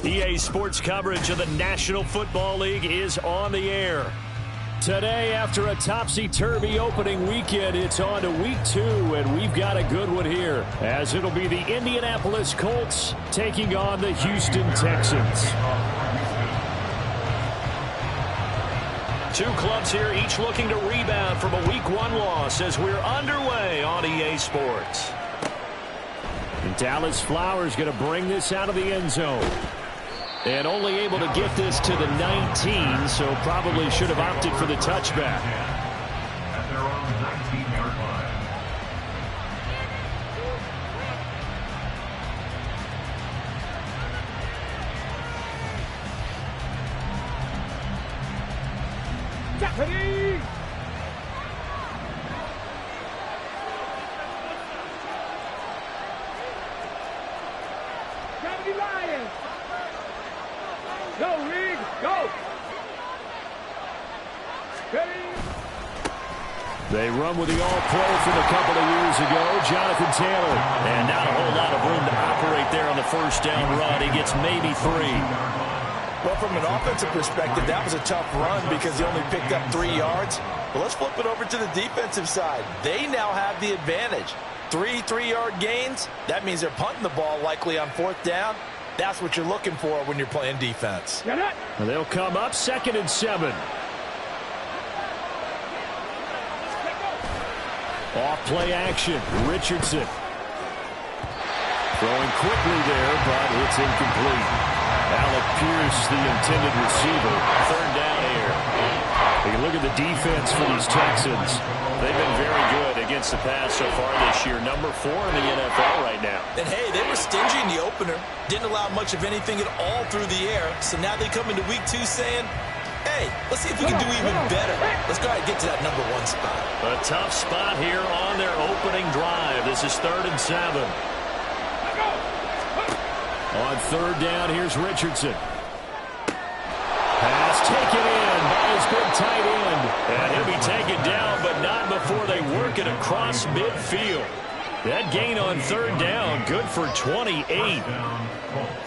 EA Sports coverage of the National Football League is on the air. Today, after a topsy-turvy opening weekend, it's on to week 2, and we've got a good one here, as it'll be the Indianapolis Colts taking on the Houston Texans. Two clubs here, each looking to rebound from a Week 1 loss as we're underway on EA Sports. And Dallas Flowers going to bring this out of the end zone. And only able to get this to the 19, so probably should have opted for the touchback. At their own 19-yard line. Deputy! Deputy Lions! Go, Reed! Go! Ready? They run with the all-pro from a couple of years ago, Jonathan Taylor. And not a whole lot of room to operate there on the first down run. He gets maybe 3. Well, from an offensive perspective, that was a tough run because he only picked up 3 yards. But let's flip it over to the defensive side. They now have the advantage. 3 3-yard gains. That means they're punting the ball likely on 4th down. That's what you're looking for when you're playing defense. They'll come up 2nd and 7. Off play action. Richardson. Throwing quickly there, but it's incomplete. Alec Pierce, the intended receiver. 3rd down here. You look at the defense for these Texans. They've been very good against the pass so far this year. Number 4 in the NFL right now. And, hey, they were stingy in the opener. Didn't allow much of anything at all through the air. So now they come into week 2 saying, hey, let's see if we can do even better. Let's go ahead and get to that number 1 spot. A tough spot here on their opening drive. This is 3rd and 7. On 3rd down, here's Richardson. Pass taken in by his big tight end. And he'll be taken down, but not before they work it across midfield. That gain on 3rd down, good for 28.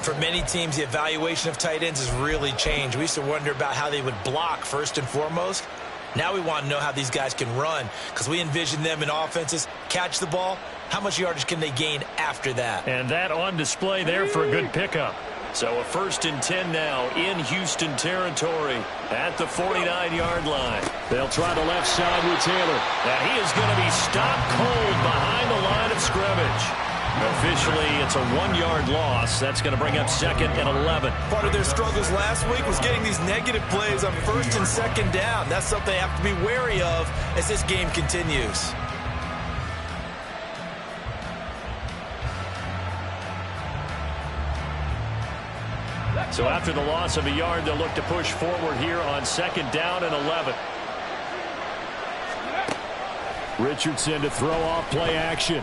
For many teams, the evaluation of tight ends has really changed. We used to wonder about how they would block first and foremost. Now we want to know how these guys can run because we envision them in offenses, catch the ball. How much yardage can they gain after that? And that on display there for a good pickup. So a 1st and 10 now in Houston territory at the 49-yard line. They'll try the left side with Taylor. And he is going to be stopped cold behind the line of scrimmage. Officially, it's a 1-yard loss. That's going to bring up 2nd and 11. Part of their struggles last week was getting these negative plays on 1st and 2nd down. That's something they have to be wary of as this game continues. So after the loss of a yard, they'll look to push forward here on 2nd down and 11. Richardson to throw off play action.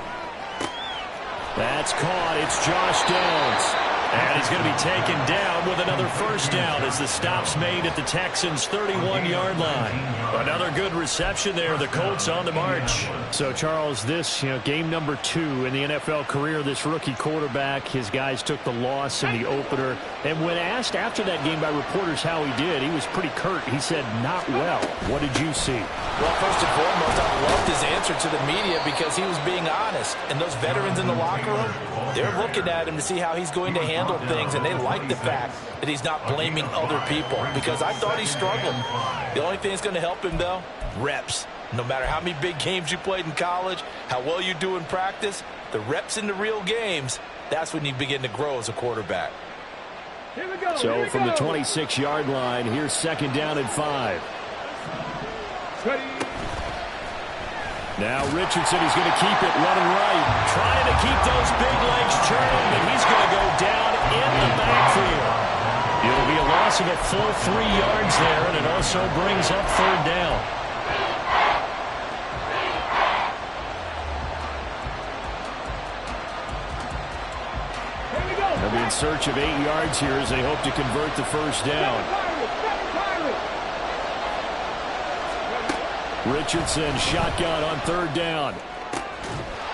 That's caught. It's Josh Downs. And he's going to be taken down with another 1st down as the stop's made at the Texans' 31-yard line. Another good reception there. The Colts on the march. So, Charles, this game number 2 in the NFL career, this rookie quarterback, his guys took the loss in the opener. And when asked after that game by reporters how he did, he was pretty curt. He said, not well. What did you see? Well, first and foremost, I loved his answer to the media because he was being honest. And those veterans in the locker room, they're looking at him to see how he's going to handle things, and they like the fact that he's not blaming other people because I thought he struggled. The only thing that's going to help him, though, reps. No matter how many big games you played in college, how well you do in practice, the reps in the real games, that's when you begin to grow as a quarterback. So from the 26-yard line, here's 2nd down and 5. Ready. Now Richardson is going to keep it running right. Trying to keep those big legs churning, but he's going to go down in the backfield. It'll be a loss of a full 3 yards there, and it also brings up 3rd down. They'll be in search of 8 yards here as they hope to convert the 1st down. Richardson shotgun on 3rd down.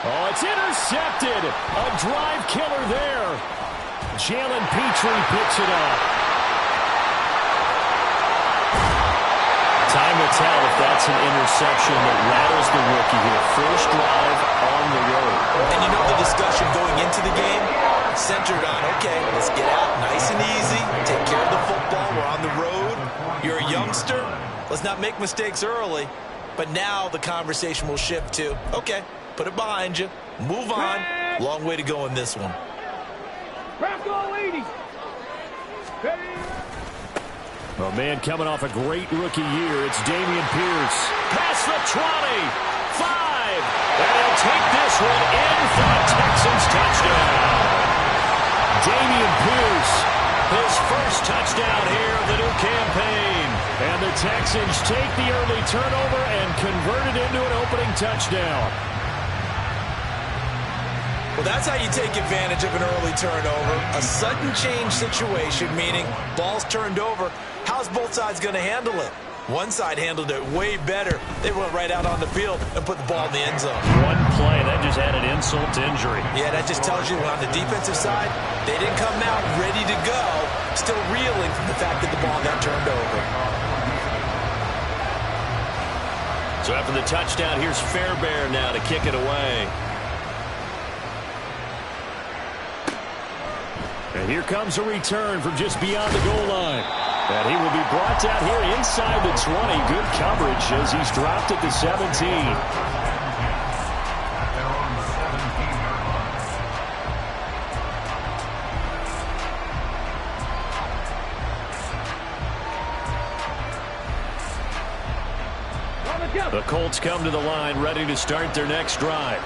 Oh, it's intercepted. A drive killer there. Jalen Petrie picks it up. Time will tell if that's an interception that rattles the rookie here. First drive on the road. And you know the discussion going into the game? Centered on, okay, let's get out nice and easy, take care of the football, we're on the road. You're a youngster, let's not make mistakes early. But now the conversation will shift to, okay, put it behind you, move on. Long way to go in this one. Bronco 80. Ready. A man coming off a great rookie year. It's Dameon Pierce. Past the 20. 5. And he'll take this one in for a Texans touchdown. Dameon Pierce, his first touchdown here of the new campaign. And the Texans take the early turnover and convert it into an opening touchdown. Well, that's how you take advantage of an early turnover. A sudden change situation, meaning ball's turned over. How's both sides going to handle it? One side handled it way better. They went right out on the field and put the ball in the end zone. One play, that just added insult to injury. Yeah, that just tells you on the defensive side, they didn't come out ready to go, still reeling from the fact that the ball got turned over. So after the touchdown, here's Fairbairn now to kick it away. And here comes a return from just beyond the goal line. And he will be brought down here inside the 20. Good coverage as he's dropped at the 17. The Colts come to the line ready to start their next drive.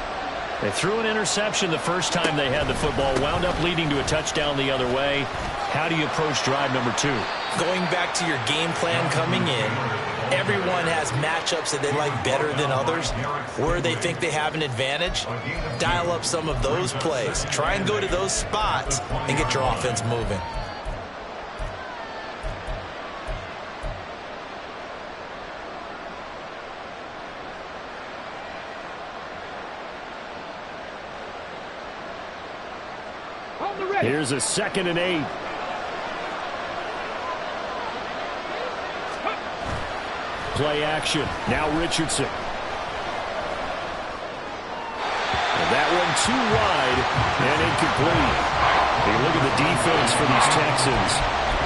They threw an interception the first time they had the football, wound up leading to a touchdown the other way. How do you approach drive number 2? Going back to your game plan coming in, everyone has matchups that they like better than others. Where they think they have an advantage, dial up some of those plays. Try and go to those spots and get your offense moving. Here's a 2nd and 8. Play action. Now Richardson. And that one too wide and incomplete. Hey, look at the defense for these Texans.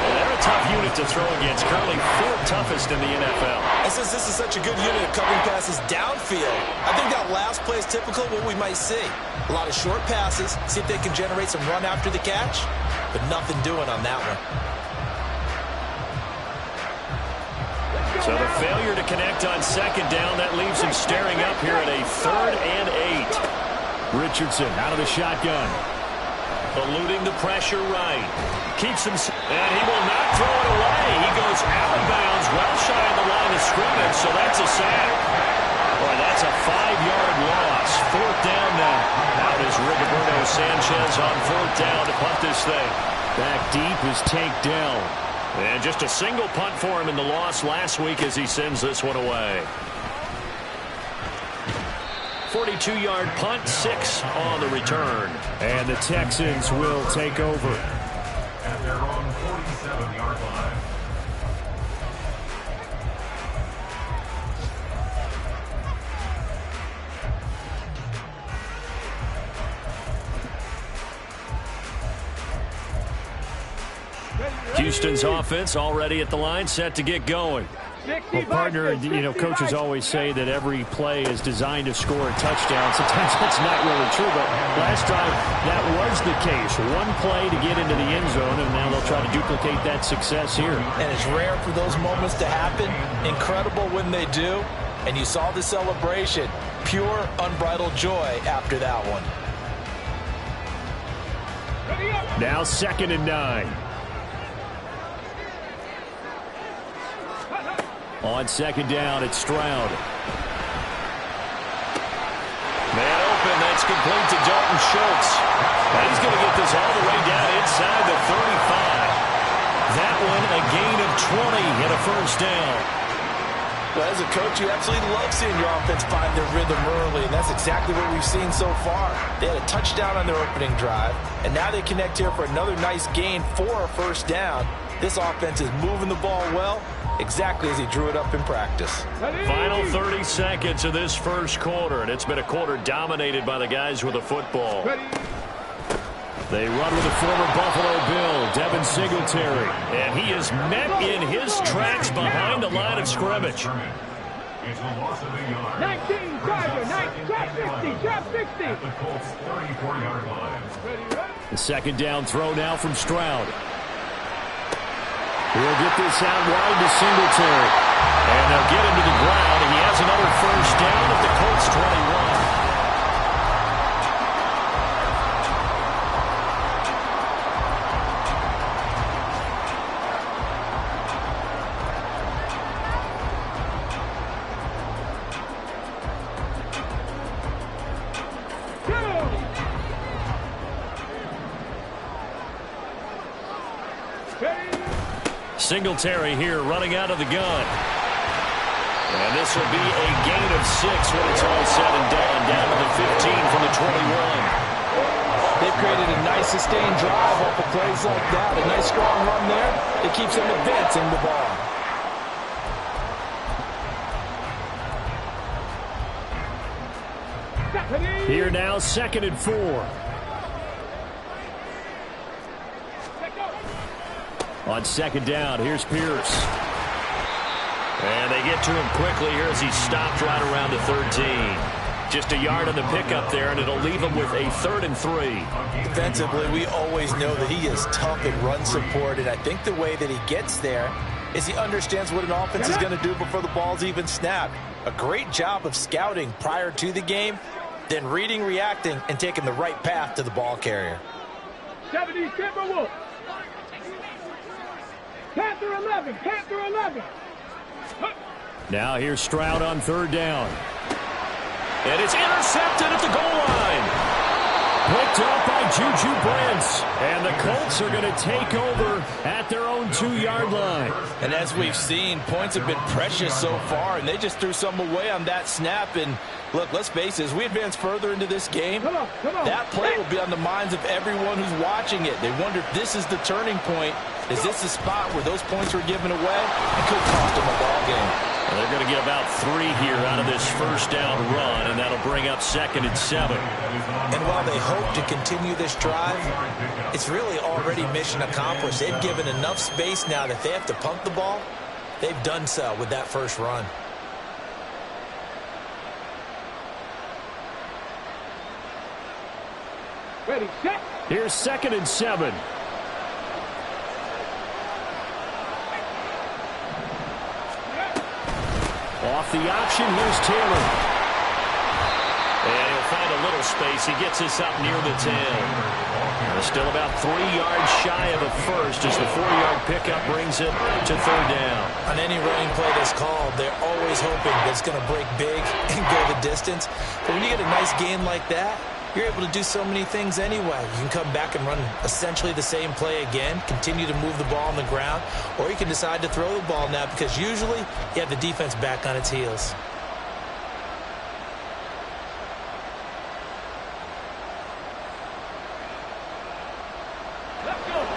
They're a tough unit to throw against. Currently 4th toughest in the NFL. And since this is such a good unit of covering passes downfield, I think that last play is typical of what we might see. A lot of short passes, see if they can generate some run after the catch, but nothing doing on that one. So the failure to connect on 2nd down, that leaves him staring up here at a 3rd and 8. Richardson out of the shotgun. Eluding the pressure right. Keeps him, and he will not throw it away. He goes out of bounds, well shy of the line of scrimmage, so that's a sack. Boy, that's a 5-yard loss. 4th down now. Out is Rigoberto Sanchez on 4th down to punt this thing. Back deep is Tank Dell. And just a single punt for him in the loss last week as he sends this one away. 42-yard punt, 6 on the return. And the Texans will take over. At their own 47-yard line. Houston's offense already at the line, set to get going. Well, partner, you know, coaches always say that every play is designed to score a touchdown. Sometimes that's not really true, but last time that was the case. One play to get into the end zone, and now they'll try to duplicate that success here. And it's rare for those moments to happen. Incredible when they do. And you saw the celebration. Pure, unbridled joy after that one. Now 2nd and 9. On 2nd down, it's Stroud. Man open, that's complete to Dalton Schultz. And he's going to get this all the way down inside the 35. That one a gain of 20 and a 1st down. Well, as a coach, you absolutely love seeing your offense find their rhythm early, and that's exactly what we've seen so far. They had a touchdown on their opening drive, and now they connect here for another nice gain for a first down. This offense is moving the ball well, exactly as he drew it up in practice. Final 30 seconds of this first quarter, and it's been a quarter dominated by the guys with the football. They run with the former Buffalo Bill, Devin Singletary, and he is met in his tracks behind the line of scrimmage. It's a loss of a yard. 19, Tiger, 19, drop 60, drop 60. At the Colts' 34-yard line. The second down throw now from Stroud. He'll get this out wide to Singletary. And they'll get him to the ground, and he has another first down at the Colts' 21. Singletary here running out of the gun. And this will be a gain of 6 when it's all said and done. Down to the 15 from the 21. They've created a nice sustained drive off of plays like that. A nice strong run there. It keeps them advancing the ball. Here now, 2nd and 4. On second down, here's Pierce. And they get to him quickly here as he stopped right around the 13. Just a yard on the pickup there, and it'll leave him with a 3rd and 3. Defensively, we always know that he is tough in run support, and I think the way that he gets there is he understands what an offense is going to do before the ball's even snapped. A great job of scouting prior to the game, then reading, reacting, and taking the right path to the ball carrier. 70 Timberwolves. Panther 11, Panther 11. Now here's Stroud on 3rd down. And it's intercepted at the goal line. Picked up by Juju Brents. And the Colts are going to take over at their own 2-yard line. And as we've seen, points have been precious so far, and they just threw some away on that snap. And look, let's face it, as we advance further into this game, that play will be on the minds of everyone who's watching it. They wonder if this is the turning point. Is this the spot where those points were given away? It could cost them a ball game. Well, they're going to get about 3 here out of this first down run, and that'll bring up 2nd and 7. And while they hope to continue this drive, it's really already mission accomplished. They've given enough space now that if they have to punt the ball, they've done so with that first run. Ready, set. Here's 2nd and 7. Off the option, here's Taylor. And he'll find a little space. He gets this up near the 10. Still about 3 yards shy of a first as the 4-yard pickup brings it to 3rd down. On any running play that's called, they're always hoping that it's going to break big and go the distance. But when you get a nice gain like that, you're able to do so many things anyway. You can come back and run essentially the same play again, continue to move the ball on the ground, or you can decide to throw the ball now because usually you have the defense back on its heels.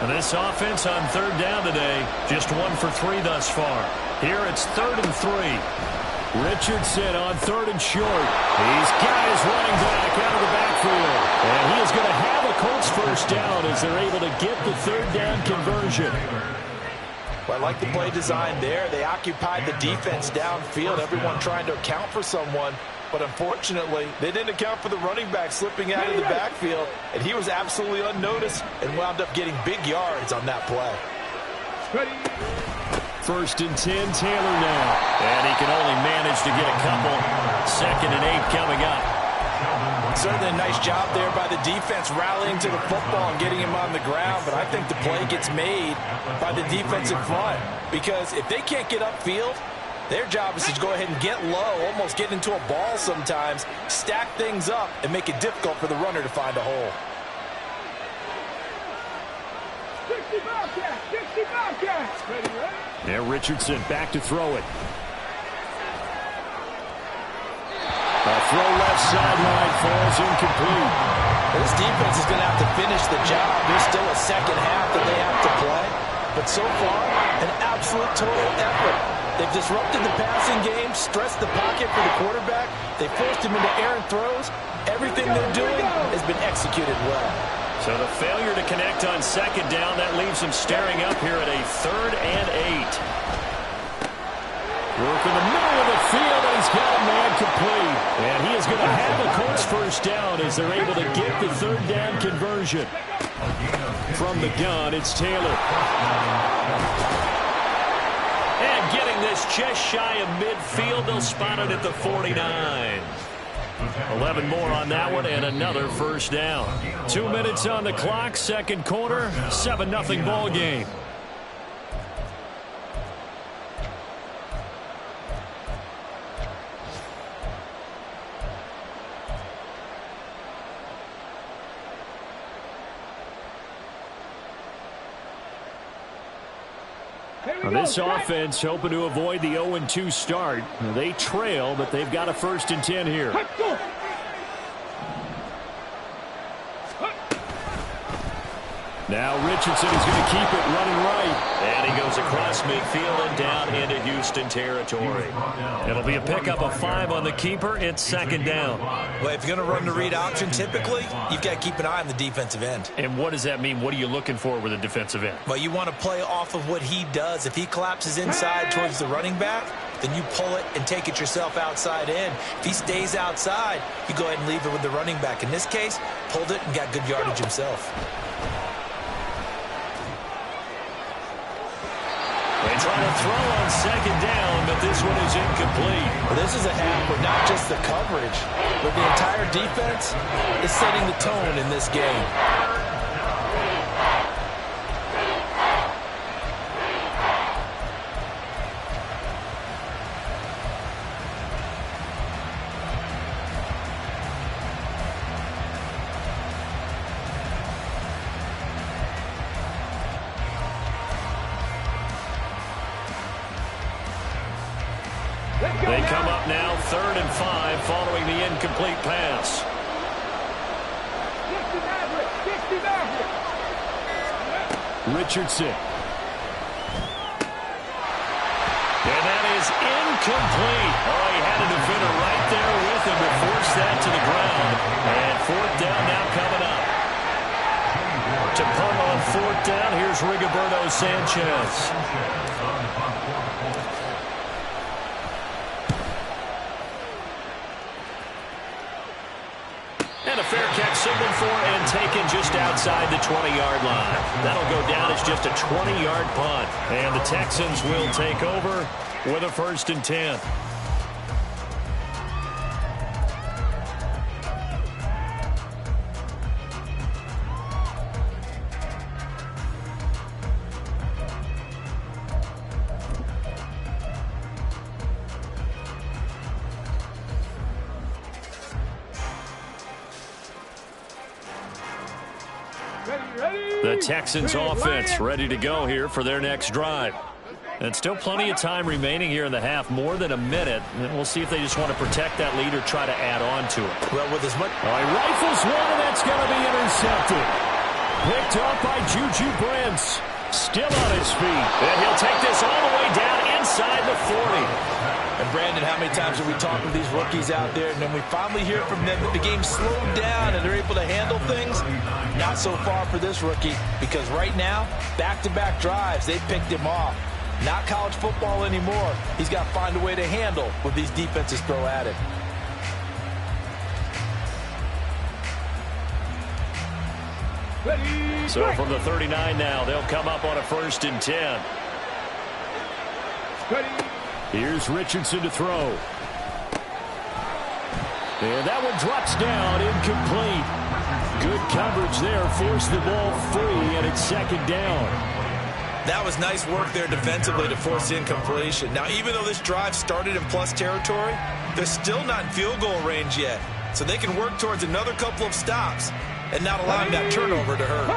And this offense on 3rd down today, just 1 for 3 thus far. Here it's 3rd and 3. Richardson on 3rd and short. He's got his running back out of the backfield. And he is going to have a Colts first down as they're able to get the 3rd down conversion. Well, I like the play design there. They occupied the defense downfield, everyone trying to account for someone. But unfortunately, they didn't account for the running back slipping out of the backfield. And he was absolutely unnoticed and wound up getting big yards on that play. Ready. 1st and 10, Taylor now. And he can only manage to get a couple. 2nd and 8 coming up. Certainly a nice job there by the defense rallying to the football and getting him on the ground. But I think the play gets made by the defensive front. Because if they can't get upfield, their job is to go ahead and get low, almost get into a ball sometimes, stack things up, and make it difficult for the runner to find a hole. 60 Bobcats, 60 Bobcats. Ready, ready. Now Richardson back to throw it. A throw left sideline falls incomplete. This defense is going to have to finish the job. There's still a second half that they have to play. But so far, an absolute total effort. They've disrupted the passing game, stressed the pocket for the quarterback. They forced him into errant throws. Everything they're doing has been executed well. So the failure to connect on second down, that leaves them staring up here at a 3rd and 8. Work in the middle of the field, and he's got a man complete. And he is going to have a Colts first down as they're able to get the 3rd down conversion. From the gun, it's Taylor. And getting this just shy of midfield, they'll spot it at the 49. 11 more on that one, and another first down. 2 minutes on the clock, second quarter, 7-0 ball game. This offense hoping to avoid the 0-2 start. They trail, but they've got a 1st and 10 here. Now Richardson is going to keep it running right. And he goes across midfield and down into Houston territory. It'll be a pickup of 5 on the keeper. It's 2nd down. Well, if you're going to run the read option, typically, you've got to keep an eye on the defensive end. And what does that mean? What are you looking for with a defensive end? Well, you want to play off of what he does. If he collapses inside towards the running back, then you pull it and take it yourself outside in. If he stays outside, you go ahead and leave it with the running back. In this case, pulled it and got good yardage himself. They try to throw on second down, but this one is incomplete. Well, this is a half where not just the coverage, but the entire defense is setting the tone in this game. They come up now 3rd and 5 following the incomplete pass. Richardson. And that is incomplete. Oh, he had a defender right there with him to force that to the ground. And 4th down now coming up. To punt on 4th down, here's Rigoberto Sanchez. And a fair catch signaled for and taken just outside the 20-yard line. That'll go down as just a 20-yard punt. And the Texans will take over with a 1st and 10. The Texans offense ready to go here for their next drive. And still plenty of time remaining here in the half, more than a minute. And we'll see if they just want to protect that lead or try to add on to it. Well, with as much... He rifles one, and that's going to be intercepted. Picked up by Juju Brents. Still on his feet. And he'll take this all the way down inside the 40. And Brandon, how many times have we talked with these rookies out there, and then we finally hear from them that the game slowed down and they're able to handle things? Not so far for this rookie, because right now, back-to-back drives, they picked him off. Not college football anymore. He's got to find a way to handle what these defenses throw at him. So from the 39 now, they'll come up on a 1st and 10. Here's Richardson to throw. And that one drops down, incomplete. Good coverage there, forced the ball free, and it's 2nd down. That was nice work there defensively to force incompletion. Now, even though this drive started in plus territory, they're still not in field goal range yet. So they can work towards another couple of stops and not allowing that turnover to hurt.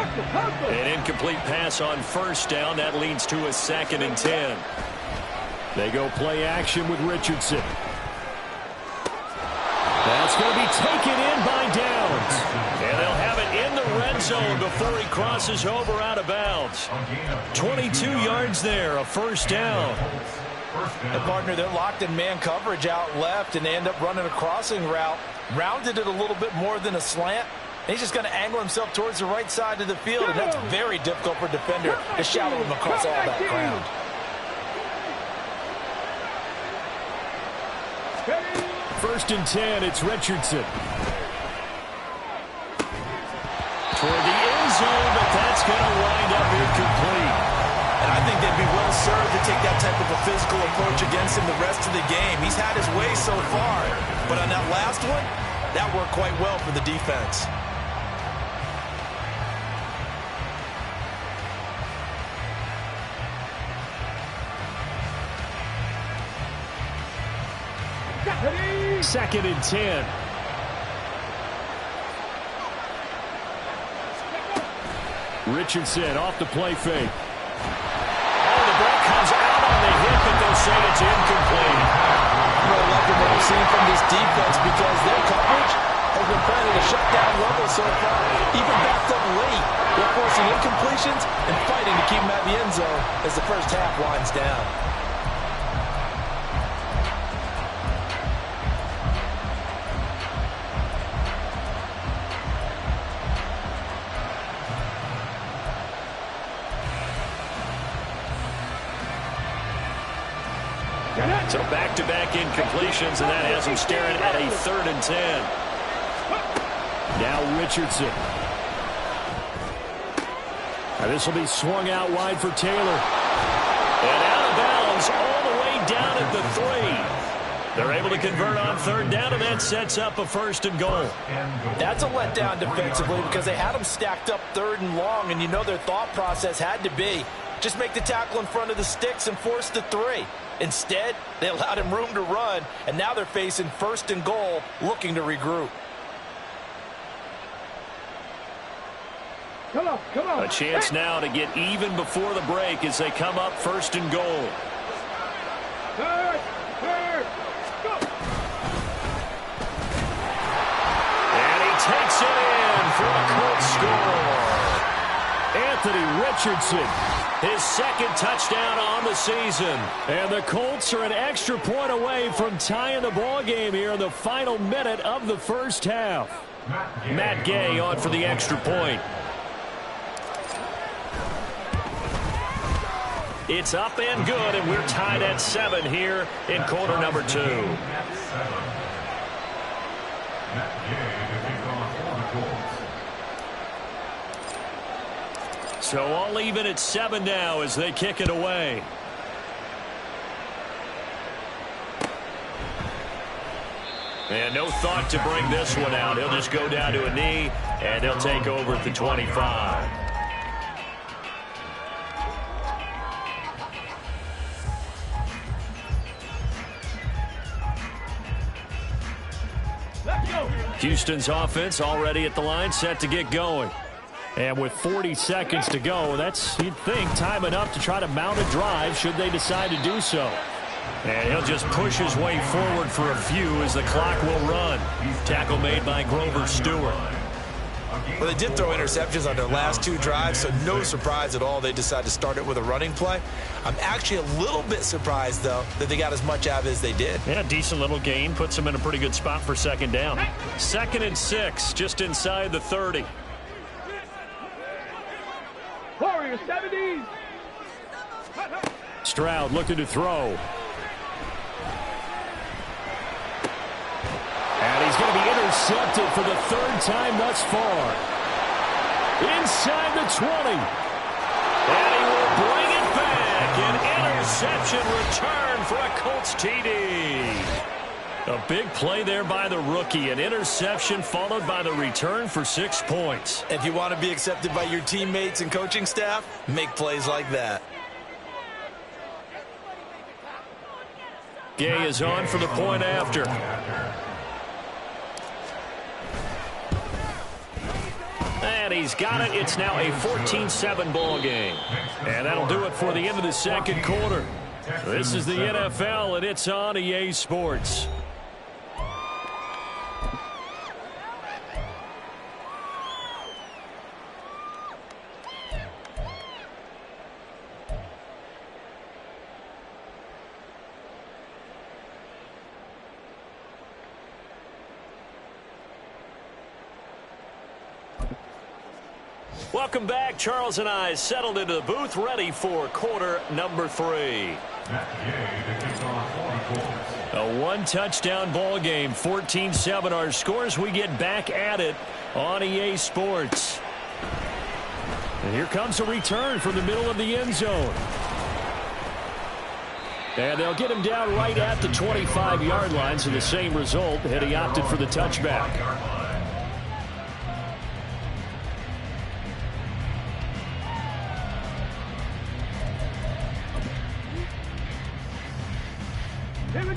An incomplete pass on 1st down. That leads to a 2nd and 10. They go play action with Richardson. It's going to be taken in by Downs. And they'll have it in the red zone before he crosses over out of bounds. 22 yards there, a first down. And partner, they're locked in man coverage out left, and they end up running a crossing route. Rounded it a little bit more than a slant. And he's just going to angle himself towards the right side of the field, and that's very difficult for a defender to shadow him across all that ground. First and 10, it's Richardson. Toward the end zone, but that's going to wind up incomplete. And I think they'd be well served to take that type of a physical approach against him the rest of the game. He's had his way so far, but on that last one, that worked quite well for the defense. Second and 10. Richardson off the play fake. Oh, the ball comes out on the hit, but they'll say it's incomplete. I'm really liking what I'm seeing from this defense because their coverage has been playing at a shutdown level so far. Even backed up late, they're forcing incompletions and fighting to keep them at the end zone as the first half winds down. So back-to-back incompletions, and that has him staring at a 3rd and 10. Now Richardson. And this will be swung out wide for Taylor. And out of bounds all the way down at the 3. They're able to convert on 3rd down, and that sets up a 1st and goal. That's a letdown defensively because they had them stacked up 3rd and long, and you know their thought process had to be just make the tackle in front of the sticks and force the 3. Instead, they allowed him room to run, and now they're facing 1st and goal, looking to regroup. Come on. A chance now to get even before the break as they come up 1st and goal. Third, go. And he takes it in for a Colts score. Anthony Richardson, his 2nd touchdown on the season. And the Colts are an extra point away from tying the ball game here in the final minute of the first half. Matt Gay on for the extra point. It's up and good, and we're tied at 7 here in quarter number 2. So all even at 7 now as they kick it away. And no thought to bring this one out. He'll just go down to a knee, and they'll take over at the 25. Houston's offense already at the line, set to get going. And with 40 seconds to go, that's, you'd think, time enough to try to mount a drive should they decide to do so. And he'll just push his way forward for a few as the clock will run. Tackle made by Grover Stewart. Well, they did throw interceptions on their last 2 drives, so no surprise at all they decided to start it with a running play. I'm actually a little bit surprised, though, that they got as much out of it as they did. Yeah, decent little gain. Puts them in a pretty good spot for 2nd down. 2nd and 6, just inside the 30. Warriors, 70s. Stroud looking to throw. And he's going to be intercepted for the 3rd time thus far. Inside the 20. And he will bring it back. An interception return for a Colts TD. A big play there by the rookie. An interception followed by the return for 6 points. If you want to be accepted by your teammates and coaching staff, make plays like that. Gay is on for the point after. And he's got it. It's now a 14-7 ball game. And that'll do it for the end of the 2nd quarter. This is the NFL, and it's on EA Sports. Welcome back. Charles and I settled into the booth, ready for quarter number 3. A one-touchdown ball game, 14-7 our scores. We get back at it on EA Sports. And here comes a return from the middle of the end zone. And they'll get him down right at the 25-yard line, so the same result, had he opted for the touchback.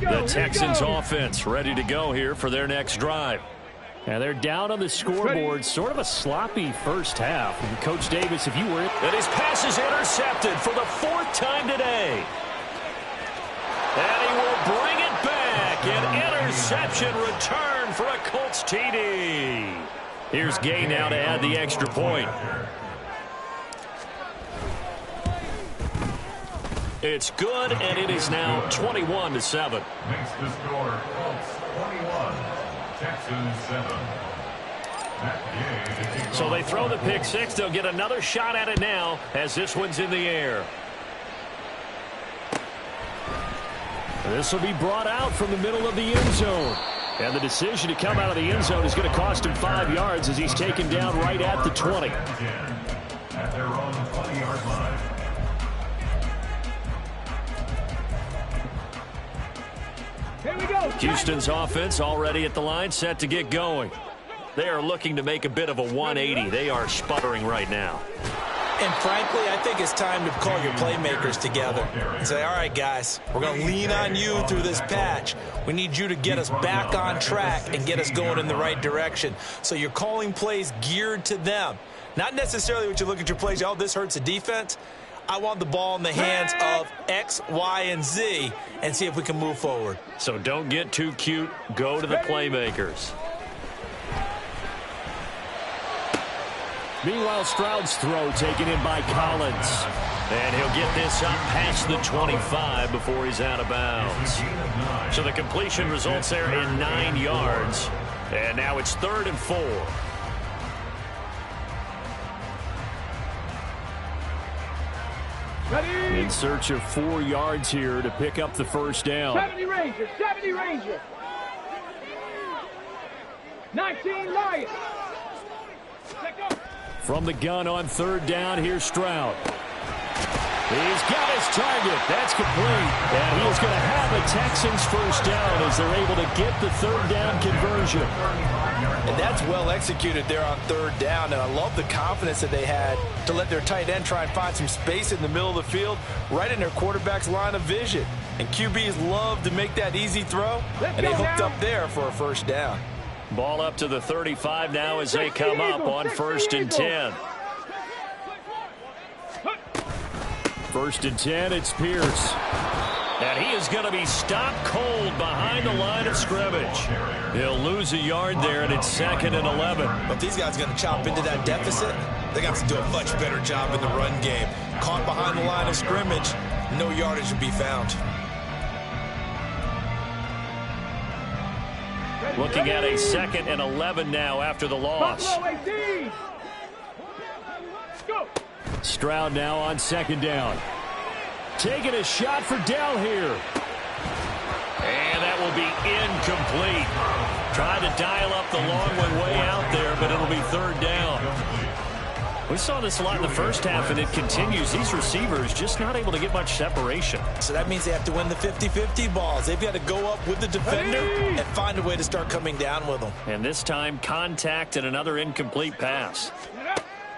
The Texans offense ready to go here for their next drive. And they're down on the scoreboard. Sort of a sloppy first half. And Coach Davis, if you were... And his pass is intercepted for the 4th time today. And he will bring it back. An interception return for a Colts TD. Here's Gay now to add the extra point. It's good, and it is now 21-7. Makes the score Colts 21, Texans 7. So they throw the pick 6. They'll get another shot at it now as this one's in the air. This will be brought out from the middle of the end zone. And the decision to come out of the end zone is going to cost him 5 yards as he's taken down right at the 20. At their own 20-yard line. Here we go. Houston's offense already at the line, set to get going. They are looking to make a bit of a 180. They are sputtering right now. And frankly, I think it's time to call your playmakers together and say, all right, guys, we're going to lean on you through this patch. We need you to get us back on track and get us going in the right direction. So you're calling plays geared to them. Not necessarily what you look at your plays, oh, this hurts the defense. I want the ball in the hands of X, Y, and Z and see if we can move forward. So don't get too cute. Go to the playmakers. Meanwhile, Stroud's throw taken in by Collins. And he'll get this up past the 25 before he's out of bounds. So the completion results there in 9 yards. And now it's 3rd and 4. Ready. In search of 4 yards here to pick up the first down. 70 Rangers, 70 Rangers. 19 Lions. From the gun on 3rd down, here's Stroud. He's got his target. That's complete. And he is going to have a Texans first down as they're able to get the 3rd down conversion. And that's well executed there on 3rd down. And I love the confidence that they had to let their tight end try and find some space in the middle of the field, right in their quarterback's line of vision. And QBs love to make that easy throw. And they hooked up there for a first down. Ball up to the 35 now as they come up on 1st and 10. 1st and 10, it's Pierce. And he is going to be stopped cold behind the line of scrimmage. He'll lose a yard there, and it's 2nd and 11. But these guys are going to chop into that deficit. They got to do a much better job in the run game. Caught behind the line of scrimmage, no yardage to be found. Looking at a 2nd and 11 now after the loss. Stroud now on 2nd down. Taking a shot for Dell here. And that will be incomplete. Tried to dial up the long one way out there, but it'll be 3rd down. We saw this a lot in the first half, and it continues. These receivers just not able to get much separation. So that means they have to win the 50-50 balls. They've got to go up with the defender and find a way to start coming down with them. And this time, contact and another incomplete pass.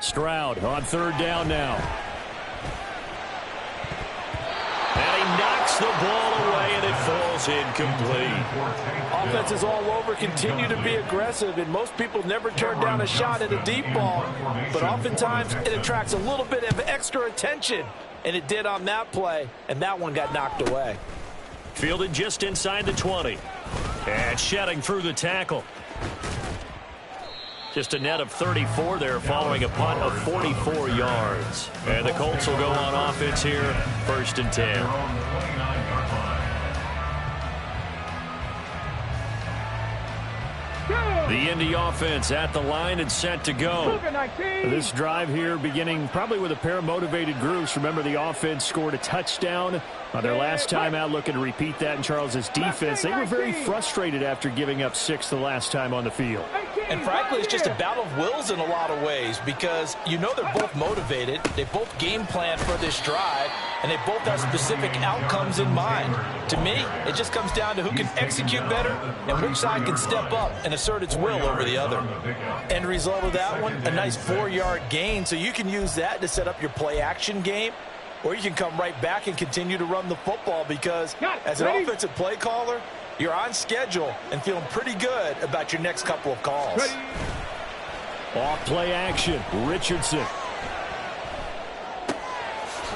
Stroud on 3rd down now. And he knocks the ball away, and it falls incomplete. Offenses all over continue to be aggressive, and most people never turn down a shot at a deep ball. But oftentimes, it attracts a little bit of extra attention, and it did on that play, and that one got knocked away. Fielded just inside the 20. And shedding through the tackle. Just a net of 34 there following a punt of 44 yards. And the Colts will go on offense here, 1st and 10. Go! The Indy offense at the line and set to go. This drive here beginning probably with a pair of motivated groups. Remember, the offense scored a touchdown on their last time out, looking to repeat that in Charles's defense. They were very frustrated after giving up 6 the last time on the field. And frankly, it's just a battle of wills in a lot of ways because you know they're both motivated. They both game plan for this drive, and they both have specific outcomes in mind. To me, it just comes down to who can execute better and which side can step up and assert its will over the other. End result of that one, a nice 4-yard gain, so you can use that to set up your play-action game, or you can come right back and continue to run the football because as an offensive play caller, you're on schedule and feeling pretty good about your next couple of calls. Off play action, Richardson.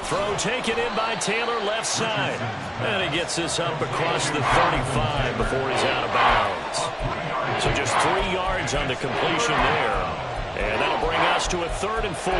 Throw taken in by Taylor left side. And he gets this up across the 35 before he's out of bounds. So just 3 yards on the completion there. And that'll bring us to a 3rd and 4.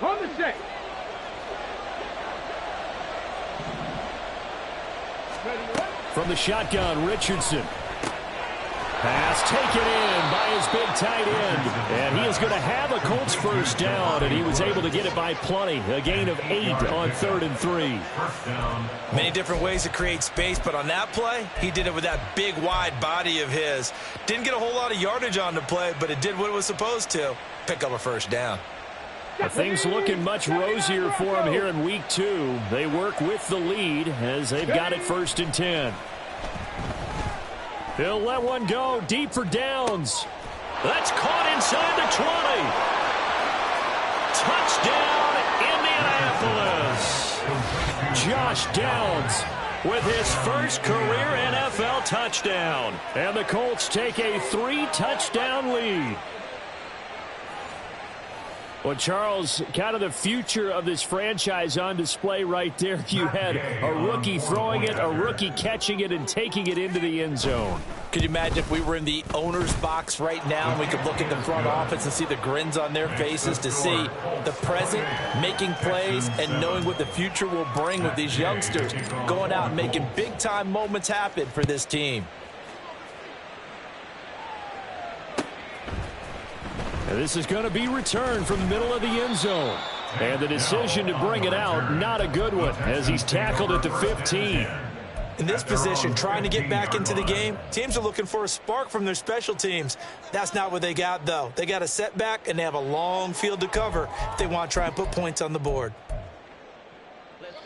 On the set. From the shotgun, Richardson. Pass taken in by his big tight end. And he is going to have a Colts first down, and he was able to get it by plenty. A gain of 8 on 3rd and 3. Many different ways to create space, but on that play, he did it with that big, wide body of his. Didn't get a whole lot of yardage on the play, but it did what it was supposed to. Pick up a first down. Things looking much rosier for them here in week 2. They work with the lead as they've got it 1st and 10. He'll let one go deep for Downs. That's caught inside the 20. Touchdown, Indianapolis. Josh Downs with his first career NFL touchdown. And the Colts take a 3-touchdown lead. Well, Charles, kind of the future of this franchise on display right there. You had a rookie throwing it, a rookie catching it, and taking it into the end zone. Could you imagine if we were in the owner's box right now and we could look at the front office and see the grins on their faces to see the present making plays and knowing what the future will bring with these youngsters going out and making big-time moments happen for this team. And this is going to be returned from the middle of the end zone. And the decision to bring it out, not a good one, as he's tackled at the 15. In this position, trying to get back into the game, teams are looking for a spark from their special teams. That's not what they got, though. They got a setback, and they have a long field to cover if they want to try and put points on the board.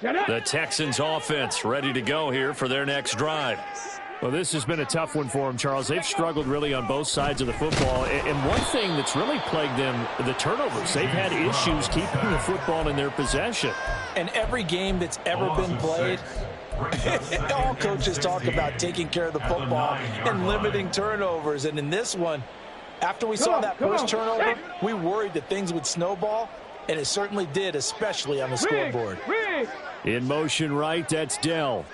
The Texans offense ready to go here for their next drive. Well, this has been a tough one for them, Charles. They've struggled really on both sides of the football. And one thing that's really plagued them, the turnovers. They've had issues keeping the football in their possession. And every game that's ever been played, all coaches talk about taking care of the football and limiting turnovers. And in this one, after we saw that first turnover, we worried that things would snowball, and it certainly did, especially on the scoreboard. In motion right, that's Dell.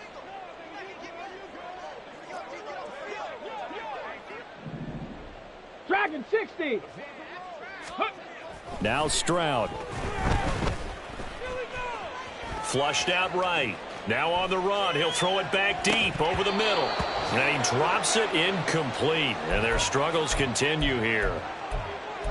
Dragon 60. Now Stroud. Flushed out right. Now on the run. He'll throw it back deep over the middle. And he drops it incomplete. And their struggles continue here.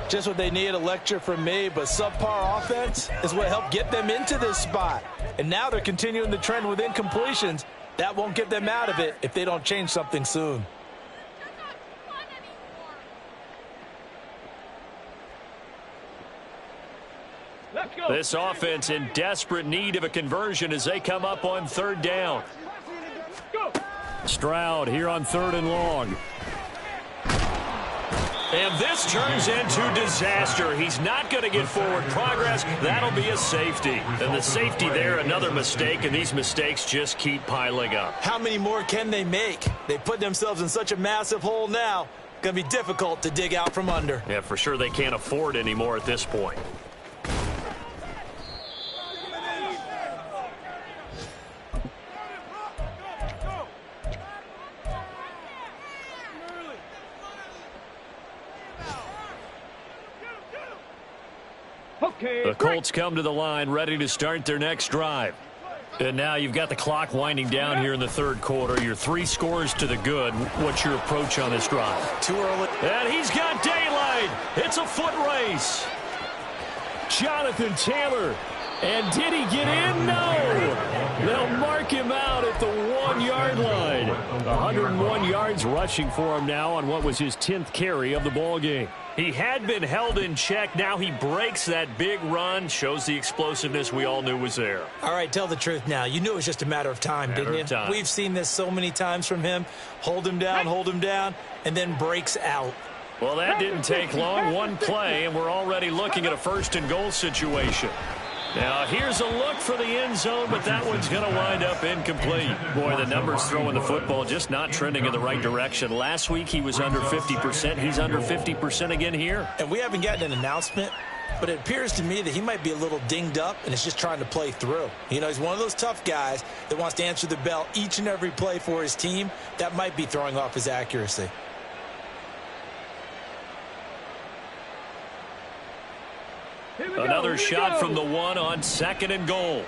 Just what they need, a lecture from me, but subpar offense is what helped get them into this spot. And now they're continuing the trend with incompletions. That won't get them out of it if they don't change something soon. This offense in desperate need of a conversion as they come up on 3rd down. Stroud here on 3rd and long. And this turns into disaster. He's not going to get forward progress. That'll be a safety. And the safety there, another mistake, and these mistakes just keep piling up. How many more can they make? They put themselves in such a massive hole now. Going to be difficult to dig out from under. Yeah, for sure they can't afford any more at this point. Okay. The Colts come to the line ready to start their next drive. And now you've got the clock winding down here in the third quarter. You're 3 scores to the good. What's your approach on this drive? Too early. And he's got daylight. It's a foot race. Jonathan Taylor. And did he get in? No. They'll mark him out at the 1-yard line. 101 yards rushing for him now on what was his 10th carry of the ball game. He had been held in check. Now he breaks that big run. Shows the explosiveness we all knew was there. All right, tell the truth now. You knew it was just a matter of time, didn't you? We've seen this so many times from him. Hold him down, and then breaks out. Well, that didn't take long. One play, and we're already looking at a 1st and goal situation. Now, here's a look for the end zone, but that one's going to wind up incomplete. Boy, the numbers throwing the football just not trending in the right direction. Last week, he was under 50%. He's under 50% again here. And we haven't gotten an announcement, but it appears to me that he might be a little dinged up and is just trying to play through. You know, he's one of those tough guys that wants to answer the bell each and every play for his team. That might be throwing off his accuracy. Another shot from the 1 on 2nd and goal.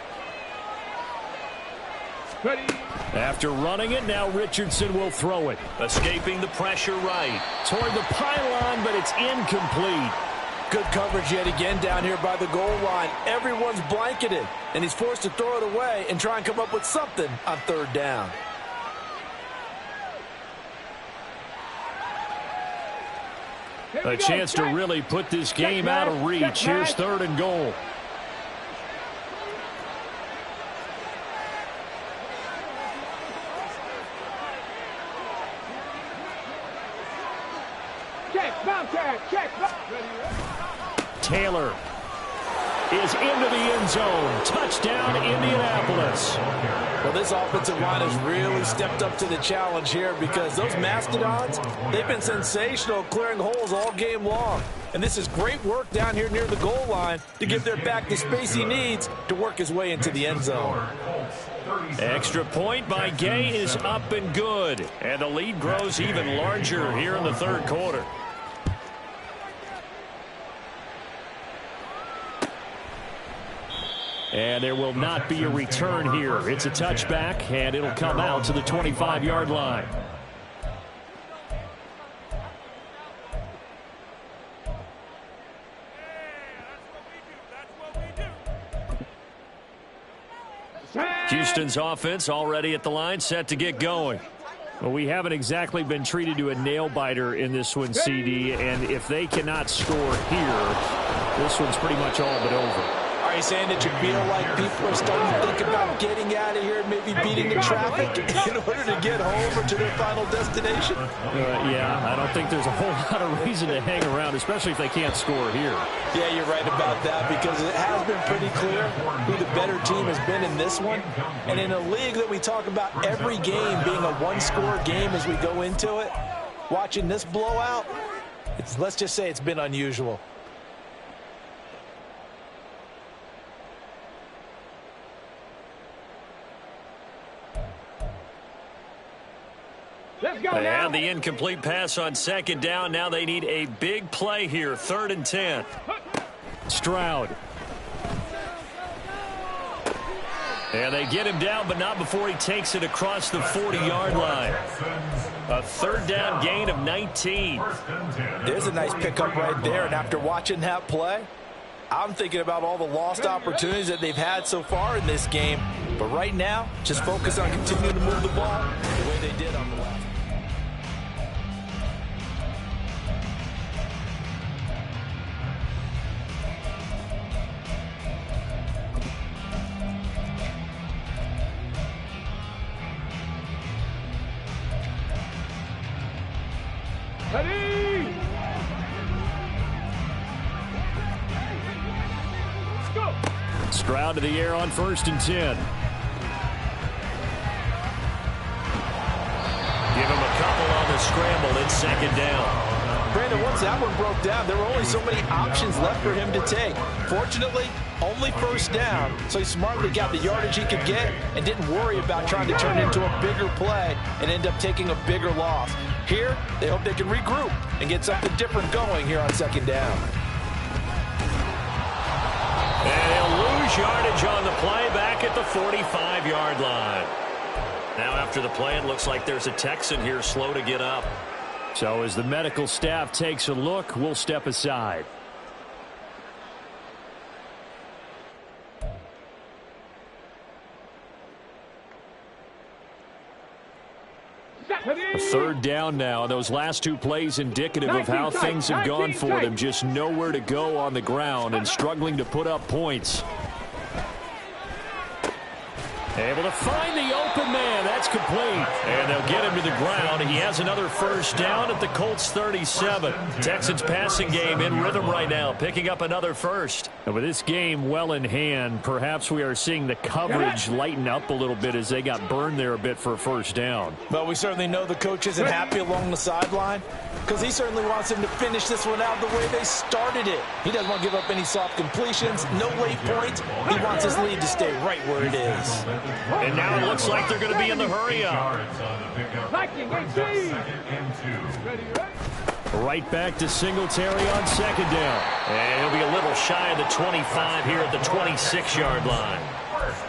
Ready. After running it, now Richardson will throw it. Escaping the pressure right. Toward the pylon, but it's incomplete. Good coverage yet again down here by the goal line. Everyone's blanketed, and he's forced to throw it away and try and come up with something on 3rd down. A chance to really put this game out of reach. Here's 3rd and goal. Taylor is into the end zone. Touchdown, Indianapolis. Well, this offensive line has really stepped up to the challenge here because those Mastodons, they've been sensational clearing holes all game long. And this is great work down here near the goal line to give their back the space he needs to work his way into the end zone. Extra point by Gay is up and good. And the lead grows even larger here in the 3rd quarter. And there will not be a return here. It's a touchback, and it'll come out to the 25-yard line. Houston's offense already at the line, set to get going. Well, we haven't exactly been treated to a nail-biter in this one, CD, and if they cannot score here, this one's pretty much all but over. Are you saying that you feel like people are starting to think about getting out of here and maybe beating the traffic in order to get home or to their final destination? Yeah, I don't think there's a whole lot of reason to hang around, especially if they can't score here. Yeah, you're right about that because it has been pretty clear who the better team has been in this one. And in a league that we talk about every game being a one-score game as we go into it, watching this blowout, let's just say it's been unusual. They had the incomplete pass on 2nd down. Now they need a big play here. 3rd and 10. Stroud. And they get him down, but not before he takes it across the 40-yard line. A 3rd down gain of 19. There's a nice pickup right there, and after watching that play, I'm thinking about all the lost opportunities that they've had so far in this game. But right now, just focus on continuing to move the ball the way they did on the last. Ready! Let's go! Stroud to the air on 1st and 10. Give him a couple on the scramble. It's 2nd down. Brandon, once that one broke down, there were only so many options left for him to take. Fortunately, only 1st down, so he smartly got the yardage he could get and didn't worry about trying to turn it into a bigger play and end up taking a bigger loss. Here, they hope they can regroup and get something different going here on 2nd down. lose yardage on the play back at the 45-yard line. Now after the play, it looks like there's a Texan here slow to get up. So as the medical staff takes a look, we'll step aside. A third down now. Those last two plays indicative of how things have gone for them. Just nowhere to go on the ground and struggling to put up points. Able to find the open man. That's complete. And they'll get him to the ground. He has another first down at the Colts 37. Texans passing game in rhythm right now, picking up another first. And with this game well in hand, perhaps we are seeing the coverage lighten up a little bit as they got burned there a bit for a first down. Well, we certainly know the coach isn't happy along the sideline because he certainly wants them to finish this one out the way they started it. He doesn't want to give up any soft completions, no late points. He wants his lead to stay right where it is. And now it looks like they're going to be in the hurry-up. Right back to Singletary on second down. And he'll be a little shy of the 25 here at the 26-yard line.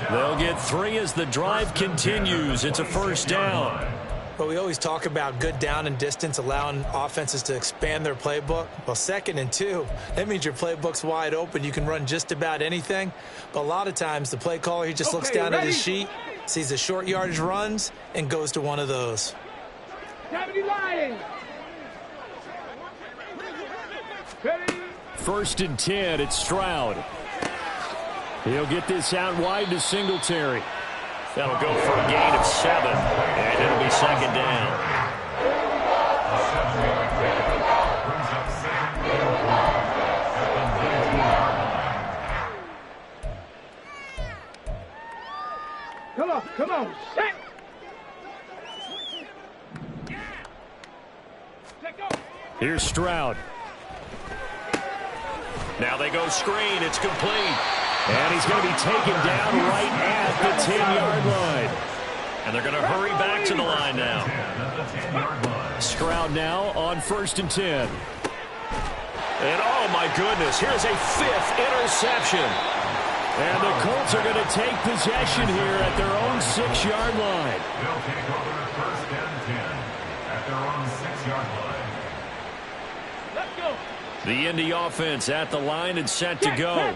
They'll get 3 as the drive continues. It's a first down. But we always talk about good down and distance, allowing offenses to expand their playbook. Well, 2nd and 2, that means your playbook's wide open. You can run just about anything. But a lot of times, the play caller, he just looks down at his sheet, sees the short yardage runs, and goes to one of those. First and 10, it's Stroud. He'll get this out wide to Singletary. That'll go for a gain of 7, and it'll be second down. Come on, set. Here's Stroud. Now they go screen. It's complete. And he's going to be taken down right at the 10-yard line. And they're going to hurry back to the line now. Stroud now on first and 10. And oh my goodness, here's a 5th interception. And the Colts are going to take possession here at their own 6-yard line. They'll take over first and 10 at their own 6-yard line. Let's go. The Indy offense at the line and set to go.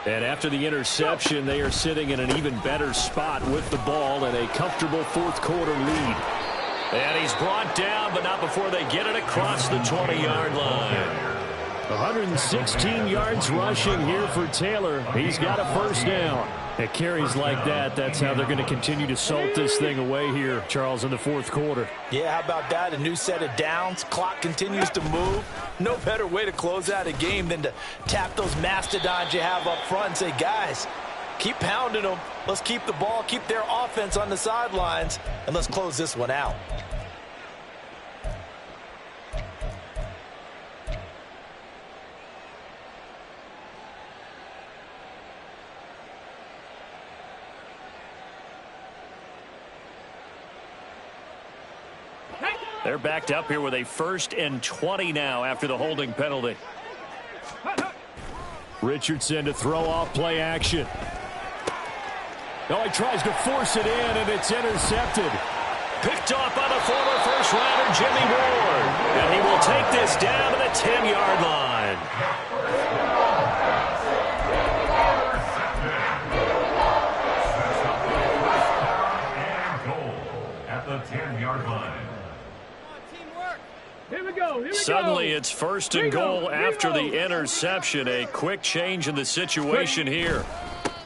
And after the interception, they are sitting in an even better spot with the ball and a comfortable fourth-quarter lead. And he's brought down, but not before they get it across the 20-yard line. 116 yards rushing here for Taylor. He's got a first down. At carries like that, that's how they're going to continue to salt this thing away here, Charles, in the fourth quarter. Yeah, how about that? A new set of downs. Clock continues to move. No better way to close out a game than to tap those mastodons you have up front and say, guys, keep pounding them. Let's keep the ball, keep their offense on the sidelines, and let's close this one out. They're backed up here with a 1st and 20 now after the holding penalty. Richardson to throw off play action. Oh, he tries to force it in, and it's intercepted. Picked off by the former first-rounder Jimmy Ward. And he will take this down to the 10-yard line. And goal at the 10-yard line. Here we go. Suddenly it's 1st and goal after the interception. A quick change in the situation here.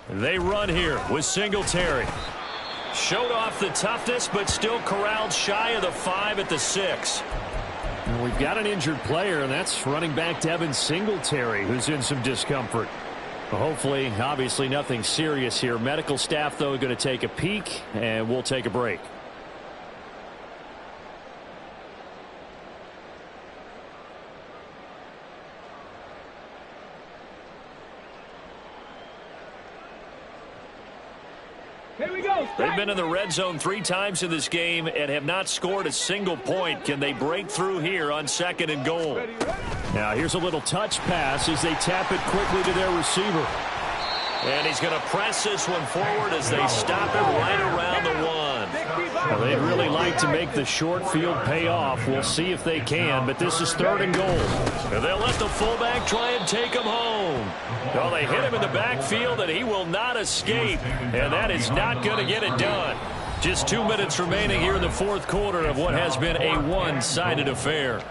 They run here with Singletary. Showed off the toughness, but still corralled shy of the 5 at the 6. And we've got an injured player, and that's running back Devin Singletary, who's in some discomfort. Well, hopefully, obviously nothing serious here. Medical staff, though, going to take a peek, and we'll take a break. They've been in the red zone 3 times in this game and have not scored a single point. Can they break through here on 2nd and goal? Now here's a little touch pass as they tap it quickly to their receiver. And he's going to press this one forward as they stop him right around the 1. Well, they'd really like to make the short field pay off. We'll see if they can, but this is 3rd and goal. And they'll let the fullback try and take him home. Well, they hit him in the backfield, and he will not escape. And that is not going to get it done. Just 2 minutes remaining here in the 4th quarter of what has been a one-sided affair.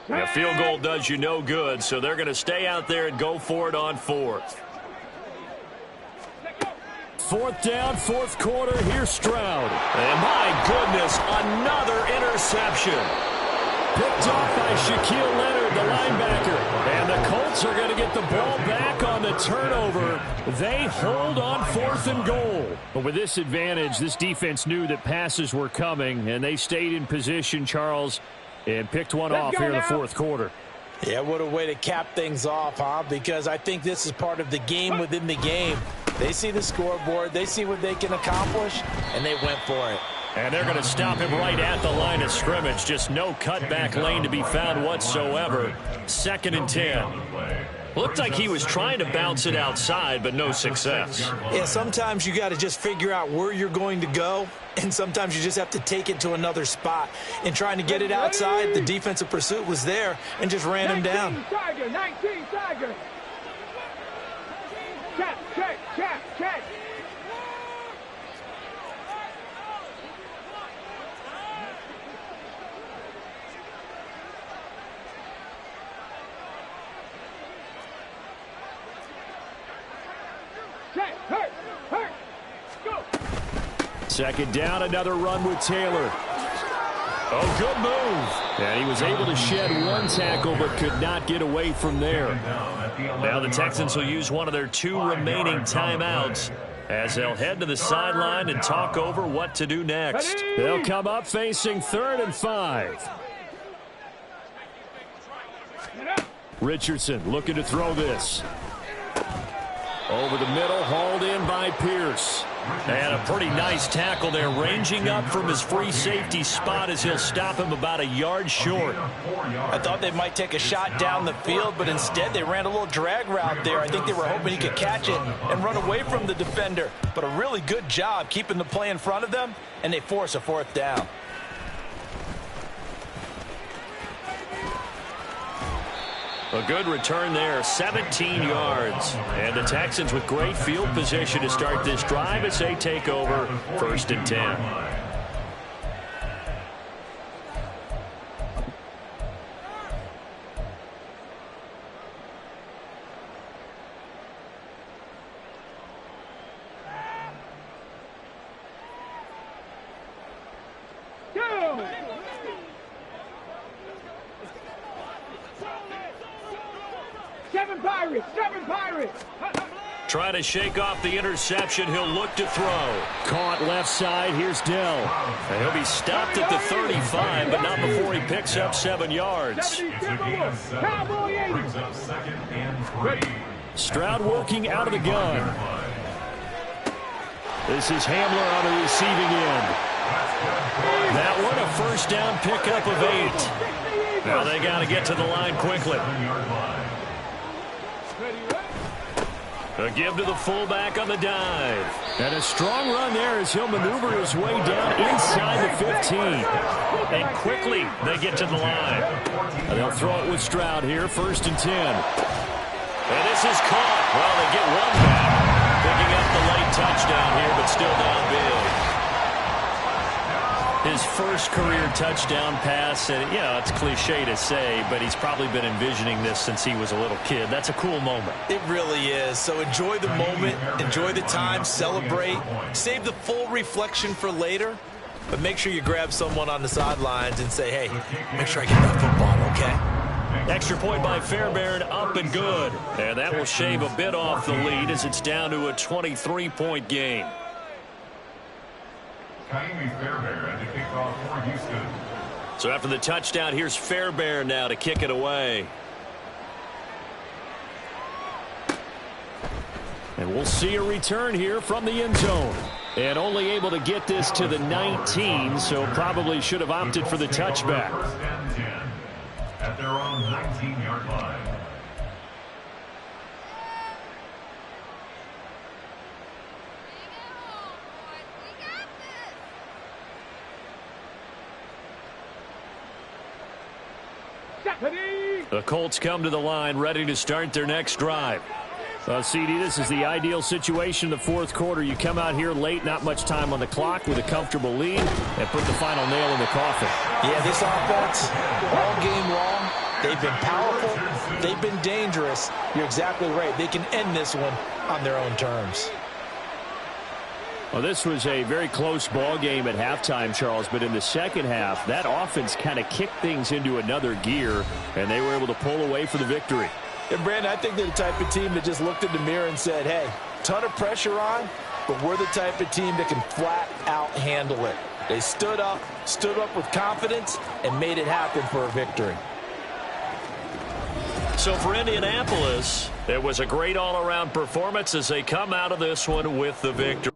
A field goal does you no good, so they're going to stay out there and go for it on 4th. 4th down, 4th quarter. Here's Stroud. And my goodness, another interception. Picked off by Shaquille Leonard, the linebacker. And the Colts are going to get the ball back on the turnover. They hold on 4th and goal. But with this advantage, this defense knew that passes were coming, and they stayed in position, Charles, and picked one off here in the 4th quarter. Yeah, what a way to cap things off, huh? Because I think this is part of the game within the game. They see the scoreboard, they see what they can accomplish, and they went for it. And they're going to stop him right at the line of scrimmage. Just no cutback lane to be found whatsoever. 2nd and 10. Looked like he was trying to bounce it outside, but no success. Yeah, sometimes you got to just figure out where you're going to go, and sometimes you just have to take it to another spot. And trying to get it outside, the defensive pursuit was there and just ran him down. 19 Tiger. Check. Hurt. Go. 2nd down, another run with Taylor. Oh, good move. And he was able to shed one tackle but could not get away from there. Now the Texans will use one of their 2 remaining timeouts as they'll head to the sideline and talk over what to do next. They'll come up facing 3rd and 5. Richardson looking to throw this. Over the middle, hauled in by Pierce. And a pretty nice tackle there, ranging up from his free safety spot as he'll stop him about a yard short. I thought they might take a shot down the field, but instead they ran a little drag route there. I think they were hoping he could catch it and run away from the defender. But a really good job keeping the play in front of them, and they force a 4th down. A good return there, 17 yards. And the Texans with great field position to start this drive as they take over 1st and 10. Seven Pirates. Trying to shake off the interception. He'll look to throw. Caught left side. Here's Dell. And he'll be stopped at the 35, but not before he picks up 7 yards. Cowboy 80. Stroud working out of the gun. This is Hamler on the receiving end. That one a 1st down pickup of 8. Now they got to get to the line quickly. A give to the fullback on the dive. And a strong run there as he'll maneuver his way down inside the 15. And quickly they get to the line. And they'll throw it with Stroud here, 1st and 10. And this is caught. Well, they get one back. Picking up the late touchdown here, but still down big. His first career touchdown pass, and it's cliche to say, but he's probably been envisioning this since he was a little kid. That's a cool moment. It really is. So enjoy the moment, enjoy the time, celebrate, save the full reflection for later, but make sure you grab someone on the sidelines and say, hey, make sure I get that football, okay? Extra point by Fairbairn, up and good. And that will shave a bit off the lead as it's down to a 23-point game. So after the touchdown, here's Fairbairn now to kick it away. And we'll see a return here from the end zone. And only able to get this to the 19, so probably should have opted for the touchback. First and 10 at their own 19-yard line. The Colts come to the line ready to start their next drive. CD, this is the ideal situation in the fourth quarter. You come out here late, not much time on the clock with a comfortable lead, and put the final nail in the coffin. Yeah, this offense, all game long, they've been powerful, they've been dangerous. You're exactly right. They can end this one on their own terms. Well, this was a very close ball game at halftime, Charles, but in the second half, that offense kind of kicked things into another gear, and they were able to pull away for the victory. And, Brandon, I think they're the type of team that just looked in the mirror and said, hey, ton of pressure on, but we're the type of team that can flat out handle it. They stood up with confidence, and made it happen for a victory. So for Indianapolis, it was a great all-around performance as they come out of this one with the victory.